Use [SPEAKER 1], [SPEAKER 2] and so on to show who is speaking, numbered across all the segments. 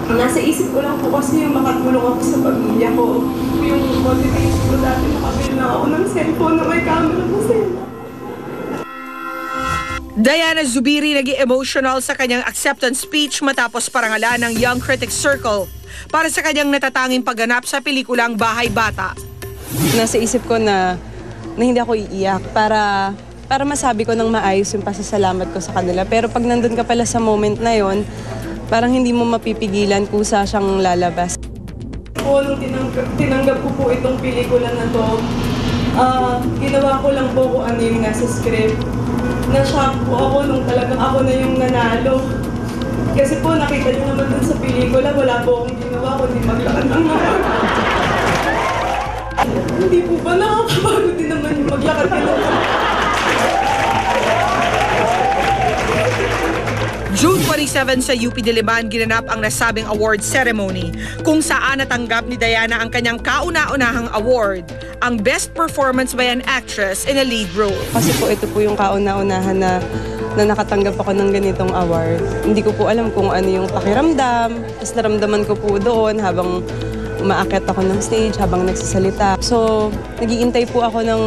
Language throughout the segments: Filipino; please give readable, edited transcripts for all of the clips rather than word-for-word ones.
[SPEAKER 1] Nasa isip ko lang po kasi yung makatulong ako sa pamilya ko. Yung motivation ko dati makabili na ako ng cellphone na may camera kasi.
[SPEAKER 2] Diana Zubiri naging emotional sa kanyang acceptance speech matapos parangalan ng Young Critics Circle para sa kanyang natatanging pagganap sa pelikulang Bahay Bata.
[SPEAKER 3] Nasa isip ko na hindi ako iiyak para masabi ko ng maayos yung pasasalamat ko sa kanila. Pero pag nandun ka pala sa moment na yon, parang hindi mo mapipigilan kusa siyang lalabas.
[SPEAKER 1] Nung tinanggap ko po itong pelikula na to, ginawa ko lang po kung ano yung nasa script. Na-shock po ako nung talagang ako na yung nanalo. Kasi po nakita niyo naman dun sa pelikula, wala po akong ginawa kundi maglakad ng mga. Hindi po ba nakakapagod din naman yung maglakad ka ng mga?
[SPEAKER 2] June 27 sa UP Diliman ginanap ang nasabing award ceremony kung saan natanggap ni Diana ang kanyang kauna-unahang award, ang Best Performance by an Actress in a Lead Role.
[SPEAKER 3] Kasi po ito po yung kauna-unahan na nakatanggap ako ng ganitong award. Hindi ko po alam kung ano yung pakiramdam. Tapos naramdaman ko po doon habang umaakyat ako ng stage, habang nagsasalita. So, nag-iintay po ako ng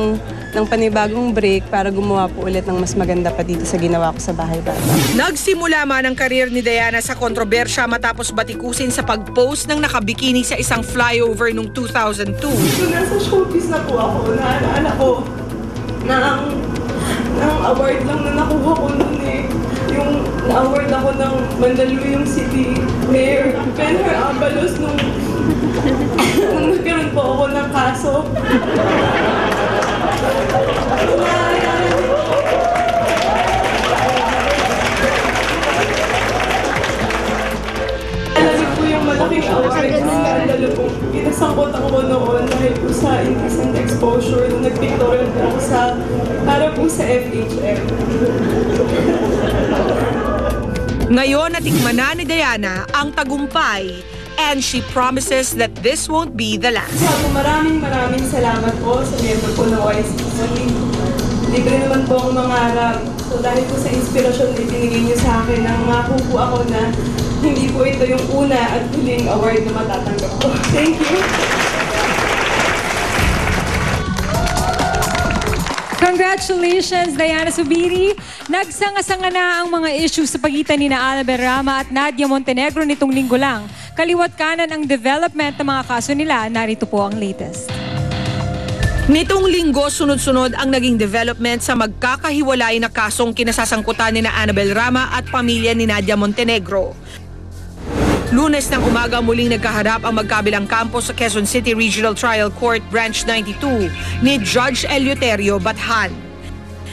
[SPEAKER 3] panibagong break para gumawa po ulit ng mas maganda pa dito sa ginawa ko sa Bahay Bata.
[SPEAKER 2] Nagsimula man ang karir ni Diana sa kontrobersya matapos batikusin sa pag-post ng nakabikini sa isang flyover noong 2002.
[SPEAKER 1] So, nasa showbiz na po ako, naalala ko na ang award lang na nakuha ko noon yung na-award ako ng Mandaluyong City Mayor Benher Abalos nung nagkaroon po ako ng kaso. Alam po yung malaking award na dalo po. Pinasangkot ako noon dahil po sa indecent exposure nung nag-pictorial po ako para po sa FHM.
[SPEAKER 2] Ngayon natikman na ni Diana ang tagumpay and she promises that this won't be the last.
[SPEAKER 1] Maraming salamat po sa miyembro po ng YSC. Libre naman po ang mangarap. So dahil po sa inspirasyon na itinigay niyo sa akin, nangako po ako na hindi po ito yung una at huling award na matatanggap ko. Thank you.
[SPEAKER 4] Congratulations, Diana Zubiri. Nagsanga-sanga na ang mga issues sa pagitan ni Annabel Rama at Nadia Montenegro nitong linggo lang. Kaliwat kanan ang development ng mga kaso nila. Narito po ang latest.
[SPEAKER 2] Nitong linggo, sunod-sunod ang naging development sa magkakahiwalay na kasong kinasasangkutan ni Annabel Rama at pamilya ni Nadia Montenegro. Lunes ng umaga muling nagkaharap ang magkabilang kampo sa Quezon City Regional Trial Court Branch 92 ni Judge Eleuterio Bathan.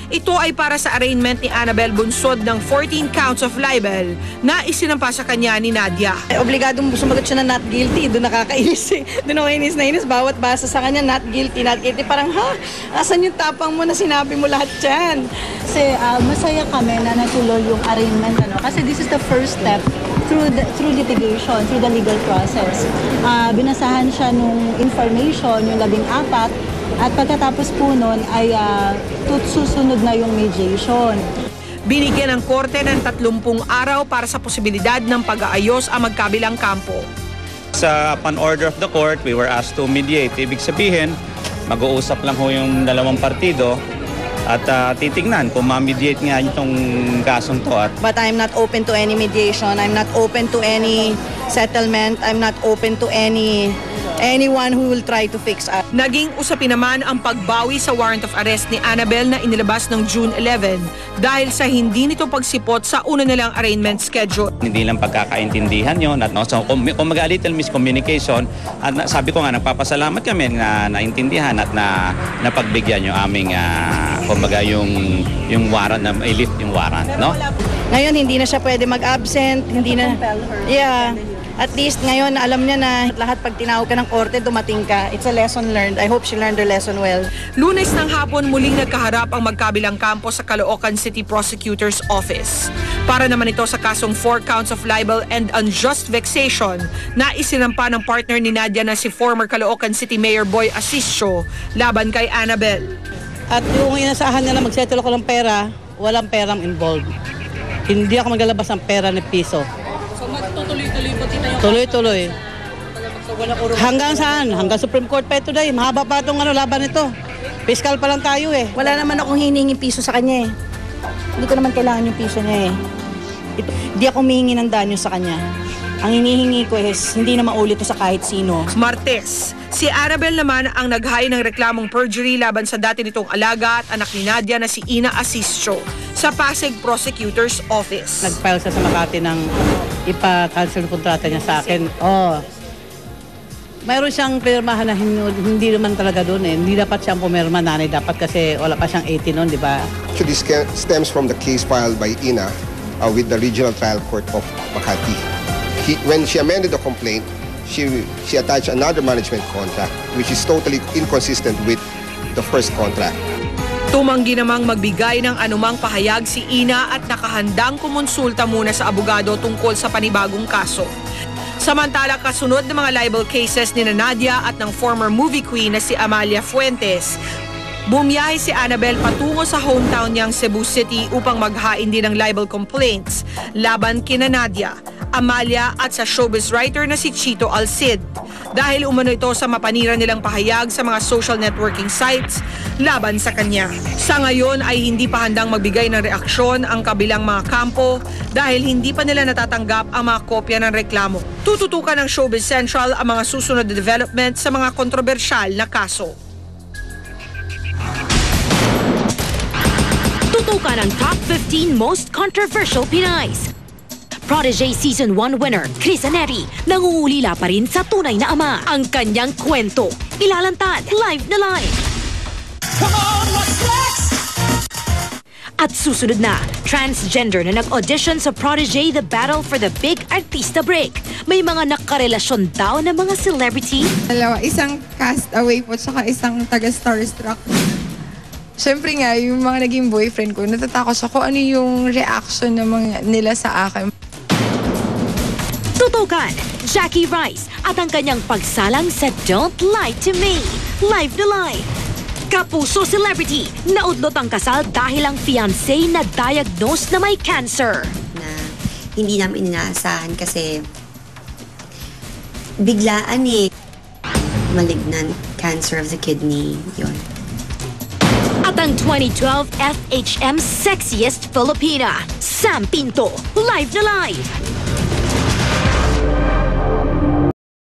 [SPEAKER 2] Ito ay para sa arraignment ni Annabel bunsod ng 14 counts of libel na isinampa sa kanya ni Nadia.
[SPEAKER 5] Obligadong sumagot siya na not guilty. Doon nakakainis eh. Doon ako inis na inis. Bawat basa sa kanya, not guilty, not guilty. Parang, asan yung tapang mo na sinabi mo lahat dyan?
[SPEAKER 6] Kasi masaya kami na natuloy yung arraignment. Kasi this is the first step through litigation, through the legal process. Binasahan siya nung information, yung 14, at pagkatapos po nun ay susunod na yung mediation.
[SPEAKER 2] Binigyan ng korte ng 30 araw para sa posibilidad ng pag-aayos ang magkabilang kampo.
[SPEAKER 7] Upon order of the court, we were asked to mediate. Ibig sabihin, mag-uusap lang ho yung dalawang partido at titignan kung ma-mediate nga itong kasong to.
[SPEAKER 5] But I'm not open to any mediation. I'm not open to any settlement. I'm not open to anyone who will try to fix us.
[SPEAKER 2] Naging usapin naman ang pagbawi sa warrant of arrest ni Annabel na inilabas ng June 11 dahil sa hindi nito pagsipot sa una nilang arraignment schedule.
[SPEAKER 7] Hindi lang pagkakaintindihan yun. At, so, kung little miscommunication, at sabi ko nga, nagpapasalamat kami na naintindihan at na napagbigyan yung aming yung warrant, na i-lift yung warrant. No?
[SPEAKER 5] Ngayon, hindi na siya pwede mag-absent. Hindi na. Yeah. At least ngayon, alam niya na lahat pag tinawag ka ng korte, dumating ka. It's a lesson learned. I hope she learned her lesson well.
[SPEAKER 2] Lunes ng hapon muling nagkaharap ang magkabilang kampo sa Caloocan City Prosecutor's Office. Para naman ito sa kasong 4 counts of libel and unjust vexation na isinampa ng partner ni Nadia na si former Caloocan City Mayor Boy Asisio laban kay Annabel.
[SPEAKER 8] At yung inasahan niya na magsettle ako ng pera, walang perang involved. Hindi ako maglalabas ng pera ni piso.
[SPEAKER 9] tuloy-tuloy po tita yung
[SPEAKER 8] Tuloy-tuloy.
[SPEAKER 9] so, wala ko
[SPEAKER 8] Hanggang saan? Hanggang Supreme Court pa ito dahil. Mahaba pa itong laban nito. Fiscal pa lang tayo eh.
[SPEAKER 5] Wala naman akong hinihingi piso sa kanya eh. Hindi ko naman kailangan yung piso niya eh. Hindi ako humihingi ng danyo sa kanya. Ang hinihingi ko is hindi na maulit to sa kahit sino.
[SPEAKER 2] Martes, si Annabel naman ang naghain ng reklamong perjury laban sa dati nitong alaga at anak ni Nadia na si Ina Asistio sa Pasig Prosecutor's Office.
[SPEAKER 8] Nag-file siya sa Makati ng ipa-cancel yung kontrata niya sa akin. Oh. Mayroon siyang pirmahan na hindi naman talaga doon eh. Hindi dapat siyang pumirma, nanay. Dapat kasi wala pa siyang 18 noon, di ba?
[SPEAKER 10] Actually stems from the case filed by Ina with the Regional Trial Court of Makati. When she amended the complaint, she attached another management contract which is totally inconsistent with the first contract.
[SPEAKER 2] Tumanggi namang magbigay ng anumang pahayag si Ina at nakahandang kumonsulta muna sa abogado tungkol sa panibagong kaso. Samantala, kasunod ng mga libel cases ni Nadia at ng former movie queen na si Amalia Fuentes, bumiyahe si Annabel patungo sa hometown niyang Cebu City upang maghain din ng libel complaints laban kina Nadia, Amalia at sa showbiz writer na si Chito Alcid dahil umano ito sa mapanira nilang pahayag sa mga social networking sites laban sa kanya. Sa ngayon ay hindi pa handang magbigay ng reaksyon ang kabilang mga kampo dahil hindi pa nila natatanggap ang mga kopya ng reklamo. Tututukan ng Showbiz Central ang mga susunod na development sa mga kontrobersyal na kaso.
[SPEAKER 11] Tutukan ang Top 15 Most Controversial Pinays. Prodigy Season 1 winner, Chris Aneri, nangungulila pa rin sa tunay na ama. Ang kanyang kwento, ilalantad, live na live. Come on, what's next? At susunod na, transgender na nag-audition sa Prodigy The Battle for the Big Artista Break. May mga nakarelasyon daw na mga celebrity.
[SPEAKER 12] Dalawa, isang castaway po, tsaka isang taga-starstruck. Siyempre nga, yung mga naging boyfriend ko, natatakot siya kung ano yung reaction ng mga nila sa akin.
[SPEAKER 11] Tutukan, Jackie Rice at ang kanyang pagsalang sa Don't Lie to Me. Live na live. Kapuso celebrity, naudlot ang kasal dahil ang fiancé na diagnose na may cancer.
[SPEAKER 13] Na hindi namin inaasahan kasi biglaan eh. Malignant cancer of the kidney, yun.
[SPEAKER 11] At ang 2012 FHM Sexiest Filipina, Sam Pinto, live na live.